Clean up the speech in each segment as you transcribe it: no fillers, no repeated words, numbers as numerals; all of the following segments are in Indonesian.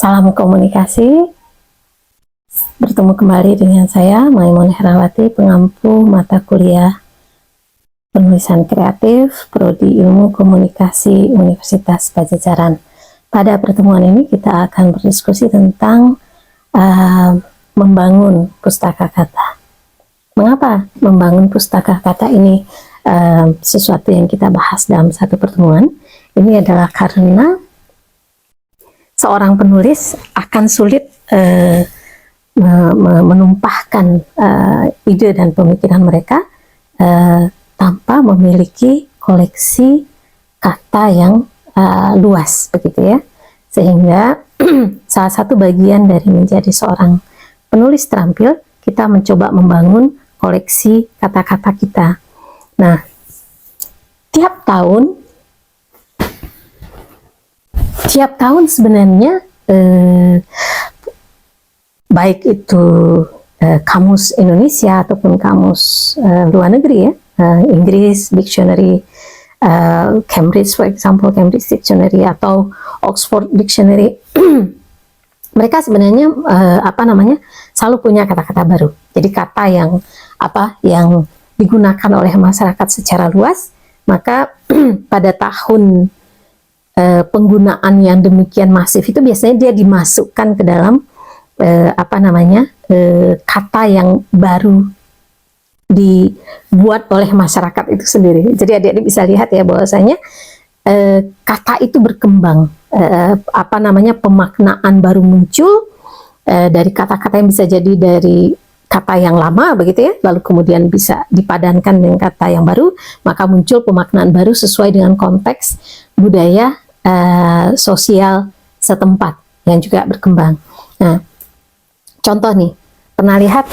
Salam komunikasi. Bertemu kembali dengan saya, Maimun Herawati, pengampu mata kuliah penulisan kreatif, Prodi Ilmu Komunikasi Universitas Pajajaran. Pada pertemuan ini kita akan berdiskusi tentang membangun pustaka kata. Mengapa membangun pustaka kata ini sesuatu yang kita bahas dalam satu pertemuan? Ini adalah karena seorang penulis akan sulit menumpahkan ide dan pemikiran mereka tanpa memiliki koleksi kata yang luas, begitu ya. Sehingga salah satu bagian dari menjadi seorang penulis terampil, kita mencoba membangun koleksi kata-kata kita. Nah, tiap tahun sebenarnya baik itu kamus Indonesia ataupun kamus luar negeri ya, Inggris Dictionary, Cambridge for example, Cambridge Dictionary atau Oxford Dictionary, mereka sebenarnya selalu punya kata-kata baru. Jadi kata yang digunakan oleh masyarakat secara luas, maka pada tahun penggunaan yang demikian masif itu biasanya dia dimasukkan ke dalam kata yang baru dibuat oleh masyarakat itu sendiri. Jadi adik-adik bisa lihat ya bahwasanya kata itu berkembang, pemaknaan baru muncul dari kata-kata yang bisa jadi dari kata yang lama begitu ya, lalu kemudian bisa dipadankan dengan kata yang baru, maka muncul pemaknaan baru sesuai dengan konteks budaya sosial setempat yang juga berkembang. Nah, contoh nih, pernah lihat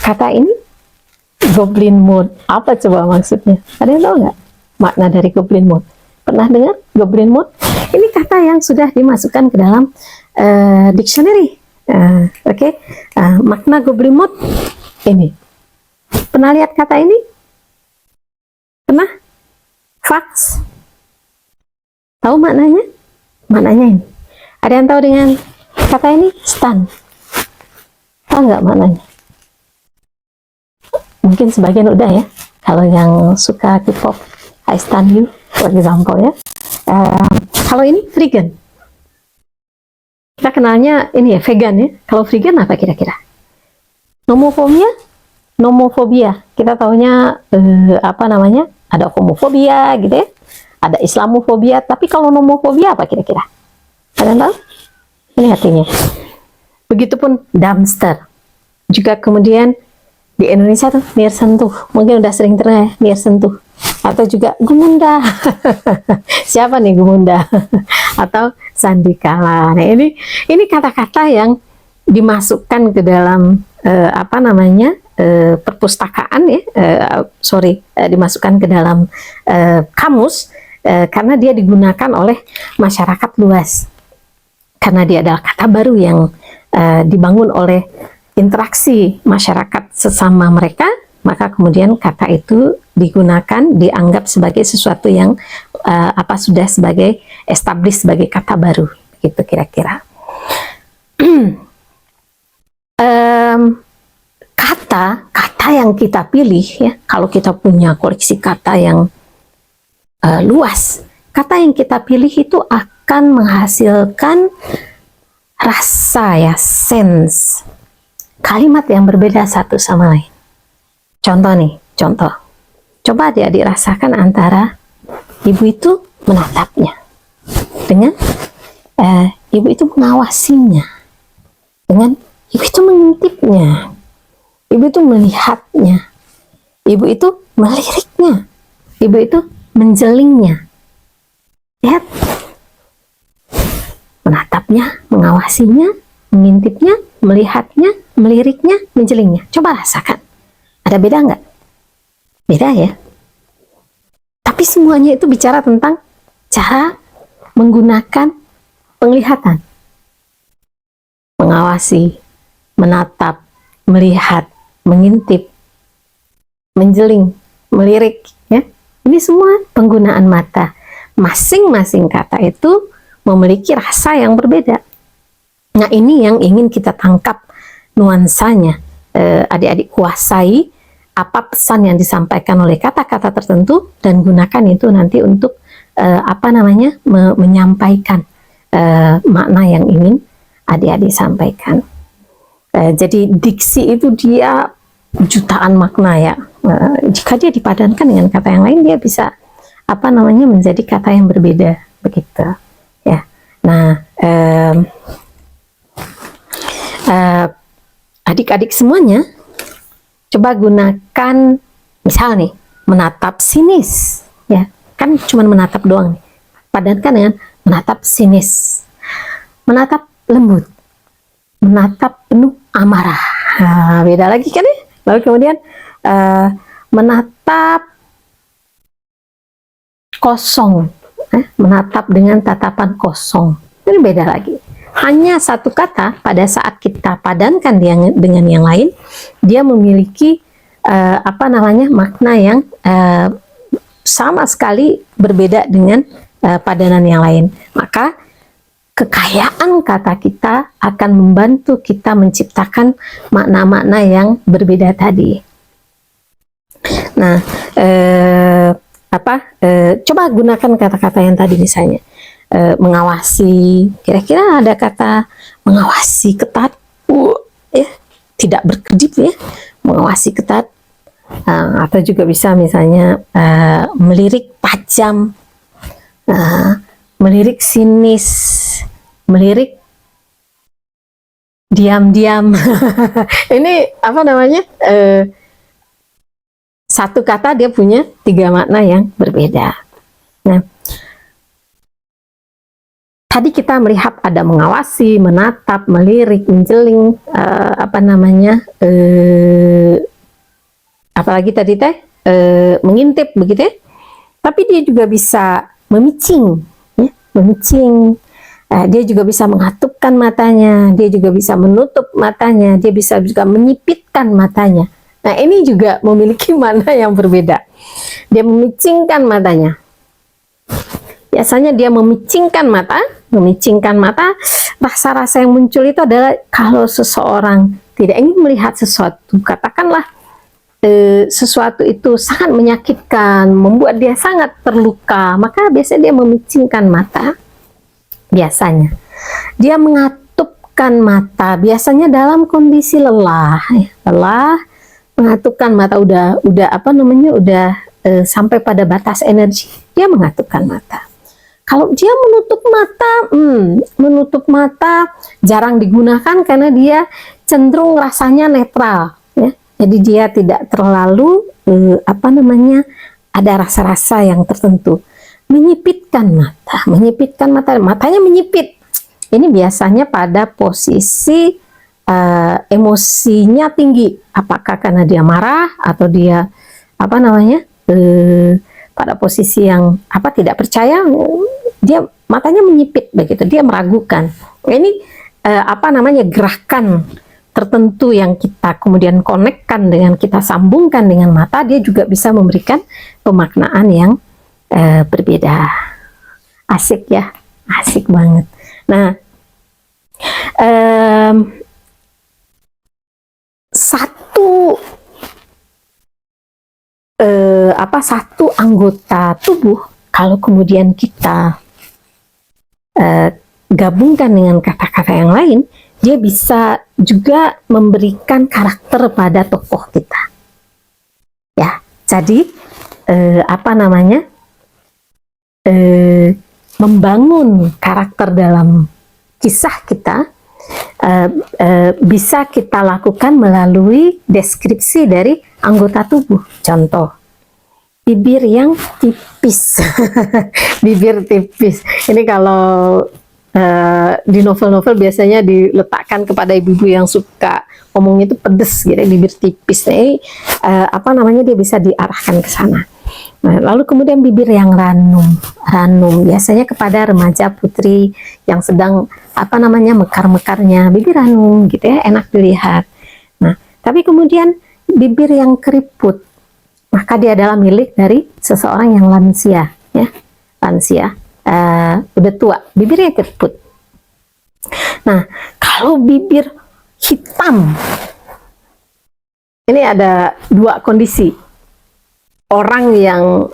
kata ini goblin mood? Apa coba maksudnya? Ada yang tahu nggak makna dari goblin mood? Pernah dengar goblin mood? Ini kata yang sudah dimasukkan ke dalam dictionary. Makna goblin mood ini. Pernah lihat kata ini? Pernah? Fax? Tahu maknanya? Maknanya ini. Ada yang tahu dengan kata ini? Stan. Tahu nggak maknanya? Mungkin sebagian udah ya. Kalau yang suka K-pop, I Stan You, for example ya. Kalau ini vegan. Kita kenalnya ini ya, vegan ya. Kalau vegan apa kira-kira? Nomofobia. Kita taunya ada homofobia gitu ya. Ada Islamofobia, tapi kalau nomofobia apa kira-kira? Kalian tahu? Ini artinya. Begitupun dumpster. Juga kemudian di Indonesia tuh nier sentuh. Mungkin udah sering dengar nier sentuh. Atau juga gumunda. Siapa nih gumunda? Atau sandikala. Nah, ini kata-kata yang dimasukkan ke dalam perpustakaan ya. Dimasukkan ke dalam kamus. Karena dia digunakan oleh masyarakat luas, karena dia adalah kata baru yang dibangun oleh interaksi masyarakat sesama mereka, maka kemudian kata itu digunakan, dianggap sebagai sesuatu yang sudah sebagai established, sebagai kata baru, gitu kira-kira. Kata yang kita pilih ya, kalau kita punya koleksi kata yang luas, kata yang kita pilih itu akan menghasilkan rasa ya, sense, kalimat yang berbeda satu sama lain. Contoh. Coba adik-adik rasakan antara ibu itu menatapnya dengan ibu itu mengawasinya, dengan ibu itu mengintipnya, ibu itu melihatnya, ibu itu meliriknya, ibu itu menjelingnya. Lihat, menatapnya, mengawasinya, mengintipnya, melihatnya, meliriknya, menjelingnya. Coba rasakan. Ada beda nggak? Beda ya. Tapi semuanya itu bicara tentang cara menggunakan penglihatan. Mengawasi, menatap, melihat, mengintip, menjeling, melirik, ya. Ini semua penggunaan mata. Masing-masing kata itu memiliki rasa yang berbeda. Nah, ini yang ingin kita tangkap nuansanya. Adik-adik kuasai apa pesan yang disampaikan oleh kata-kata tertentu dan gunakan itu nanti untuk menyampaikan makna yang ingin adik-adik sampaikan. Jadi diksi itu dia jutaan makna ya. Jika dia dipadankan dengan kata yang lain, dia bisa menjadi kata yang berbeda begitu ya. Nah, adik-adik semuanya coba gunakan misal nih, menatap sinis ya, kan cuma menatap doang nih. Padankan dengan menatap sinis, menatap lembut, menatap penuh amarah. Nah, beda lagi kan ya. Lalu kemudian menatap kosong, menatap dengan tatapan kosong, ini beda lagi. Hanya satu kata pada saat kita padankan dengan yang lain, dia memiliki makna yang sama sekali berbeda dengan padanan yang lain. Maka kekayaan kata kita akan membantu kita menciptakan makna-makna yang berbeda tadi. Nah, coba gunakan kata-kata yang tadi misalnya. Mengawasi, kira-kira ada kata mengawasi ketat, ya, tidak berkedip ya, mengawasi ketat, atau juga bisa misalnya melirik tajam, melirik sinis, melirik diam-diam. Ini satu kata dia punya 3 makna yang berbeda. Nah, tadi kita melihat ada mengawasi, menatap, melirik, menjeling, apalagi tadi mengintip begitu ya. Tapi dia juga bisa memicing, ya, memicing. Dia juga bisa mengatupkan matanya, dia juga bisa menutup matanya, dia bisa juga menyipitkan matanya. Nah, ini juga memiliki makna yang berbeda. Dia memicingkan matanya. Biasanya dia memicingkan mata, rasa-rasa yang muncul itu adalah kalau seseorang tidak ingin melihat sesuatu, katakanlah sesuatu itu sangat menyakitkan, membuat dia sangat terluka, maka biasanya dia memicingkan mata. Biasanya dia mengatupkan mata, biasanya dalam kondisi lelah, mengatupkan mata udah sampai pada batas energi, dia mengatupkan mata. Kalau dia menutup mata jarang digunakan karena dia cenderung rasanya netral, ya. Jadi dia tidak terlalu ada rasa-rasa yang tertentu. Menyipitkan mata, matanya menyipit. Ini biasanya pada posisi emosinya tinggi, apakah karena dia marah atau dia pada posisi yang tidak percaya, dia matanya menyipit begitu, dia meragukan. Ini gerakan tertentu yang kita kemudian konekkan dengan, kita sambungkan dengan mata, dia juga bisa memberikan pemaknaan yang berbeda. Asik ya, asik banget. Nah, satu anggota tubuh kalau kemudian kita gabungkan dengan kata-kata yang lain, dia bisa juga memberikan karakter pada tokoh kita. Ya, jadi membangun karakter dalam kisah kita bisa kita lakukan melalui deskripsi dari anggota tubuh. Contoh, bibir yang tipis. Bibir tipis ini kalau di novel-novel biasanya diletakkan kepada ibu-ibu yang suka ngomongnya itu pedes gitu, bibir tipis. Nah, ini dia bisa diarahkan ke sana. Nah, lalu kemudian bibir yang ranum biasanya kepada remaja putri yang sedang mekar-mekarnya, bibir ranum gitu ya, enak dilihat. Nah, tapi kemudian bibir yang keriput, maka dia adalah milik dari seseorang yang lansia, ya, lansia, udah tua, bibirnya keriput. Nah, kalau bibir hitam, ini ada dua kondisi. Orang yang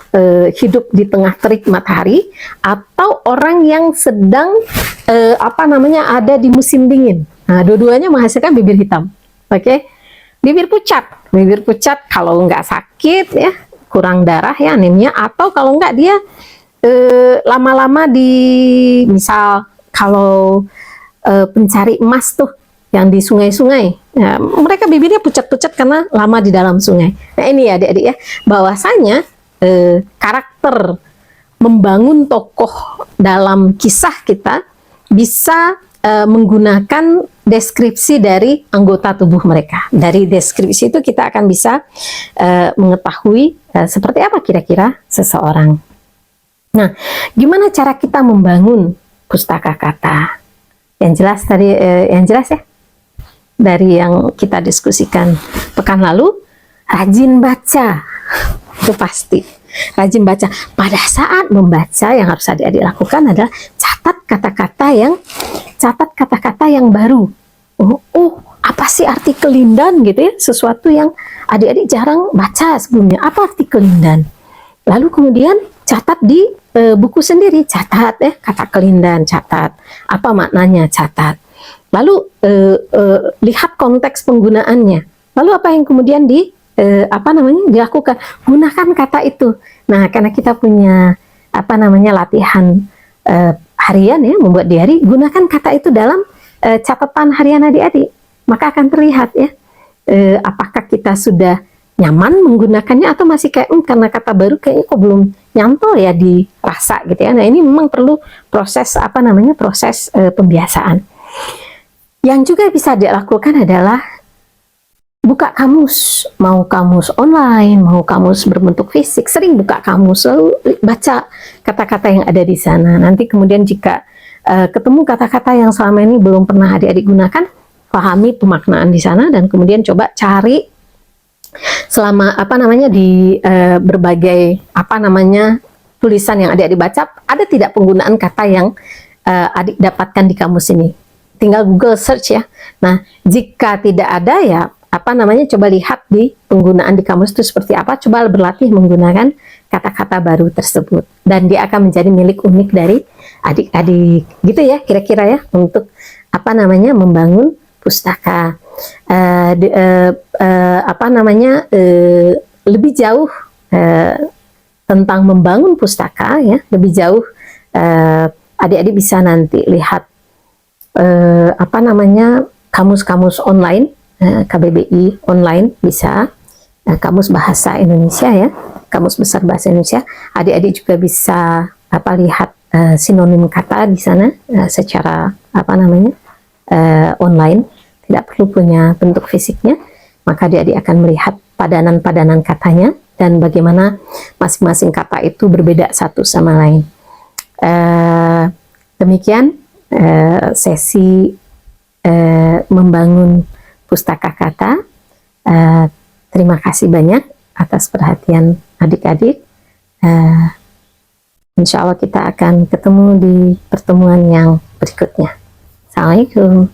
hidup di tengah terik matahari atau orang yang sedang ada di musim dingin. Nah, dua-duanya menghasilkan bibir hitam. Oke, bibir pucat kalau nggak sakit ya, kurang darah ya, anemia, atau kalau nggak dia lama-lama di, misal kalau pencari emas tuh yang di sungai-sungai, ya, mereka bibirnya pucat-pucat karena lama di dalam sungai. Nah ini ya adik-adik ya, bahwasanya karakter membangun tokoh dalam kisah kita bisa menggunakan deskripsi dari anggota tubuh mereka. Dari deskripsi itu kita akan bisa mengetahui seperti apa kira-kira seseorang. Nah, gimana cara kita membangun pustaka kata? Yang jelas tadi, yang jelas ya, dari yang kita diskusikan pekan lalu, rajin baca. Itu pasti. Rajin baca. Pada saat membaca, yang harus adik-adik lakukan adalah catat kata-kata yang baru. Apa sih arti kelindan gitu ya? Sesuatu yang adik-adik jarang baca sebelumnya. Apa arti kelindan? Lalu kemudian catat di buku sendiri, catat kata kelindan, catat apa maknanya, catat. Lalu lihat konteks penggunaannya. Lalu apa yang kemudian dilakukan? Gunakan kata itu. Nah, karena kita punya latihan harian ya, membuat diary, gunakan kata itu dalam catatan harian adik-adik. Maka akan terlihat ya, apakah kita sudah nyaman menggunakannya atau masih kayak karena kata baru kayaknya kok belum nyantol ya dirasa gitu ya. Nah, ini memang perlu proses proses pembiasaan. Yang juga bisa dilakukan adalah buka kamus, mau kamus online, mau kamus berbentuk fisik, sering buka kamus, lalu baca kata-kata yang ada di sana. Nanti kemudian jika ketemu kata-kata yang selama ini belum pernah adik-adik gunakan, pahami pemaknaan di sana dan kemudian coba cari selama di berbagai tulisan yang adik-adik baca, ada tidak penggunaan kata yang adik dapatkan di kamus ini. Tinggal Google search ya. Nah, jika tidak ada ya coba lihat di penggunaan di kamus itu seperti apa, coba berlatih menggunakan kata-kata baru tersebut dan dia akan menjadi milik unik dari adik-adik gitu ya, kira-kira ya, untuk membangun pustaka. Lebih jauh tentang membangun pustaka ya, lebih jauh adik-adik bisa nanti lihat kamus-kamus online, KBBI online bisa, kamus bahasa Indonesia ya, kamus besar bahasa Indonesia. Adik-adik juga bisa lihat sinonim kata di sana secara online, tidak perlu punya bentuk fisiknya, maka adik-adik akan melihat padanan-padanan katanya dan bagaimana masing-masing kata itu berbeda satu sama lain. Demikian sesi membangun pustaka kata. Terima kasih banyak atas perhatian adik-adik. Insya Allah kita akan ketemu di pertemuan yang berikutnya. Assalamualaikum.